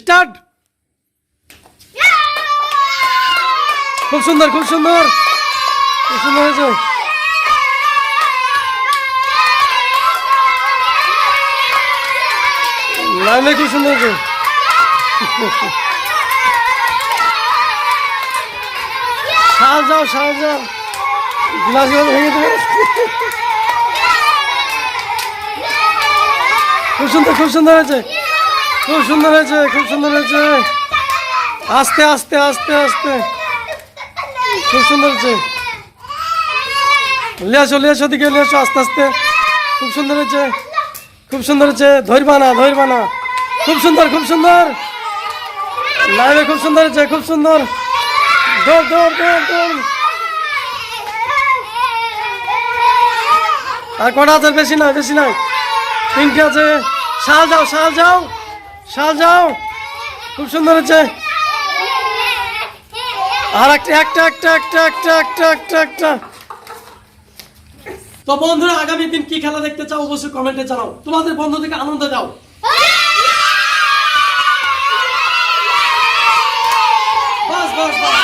Start. খুব সুন্দর, খুব সুন্দর, খুব সুন্দর হয়েছে। লাইনে খুব সুন্দর হয়েছে। সাজ যাও, সাজ যাও, গ্লাস ভেঙে দেবে। খুব সুন্দর, খুব সুন্দর হয়েছে, খুব সুন্দর হয়েছে, খুব সুন্দর হয়েছে। আস্তে আস্তে আস্তে আস্তে, খুব সুন্দর হয়েছে। লিয়ে আসো, লিয়ে আসো, দিকে লিয়ে আসো, আস্তে আস্তে। খুব সুন্দর হয়েছে, খুব সুন্দর হয়েছে। ধরবা না, ধরবা না। খুব সুন্দর, খুব সুন্দর। লাইনে খুব সুন্দর হয়েছে, খুব সুন্দর। দৌড়, দৌড়, দৌড়, দৌড়। আর কটা আছে? বেশি নয়, বেশি নয়, 3টে আছে। শাল যাও, শাল যাও, শাল যাও। খুব সুন্দর হচ্ছে। আর একটা, একটা, একটা, একটা, একটা, একটা, একটা, একটা। তো বন্ধুরা, আগামী দিন কি খেলা দেখতে চাও অবশ্যই কমেন্টে জানাও। তোমাদের বন্ধুদেরকে আনন্দ দাও। বাস বাস বাস।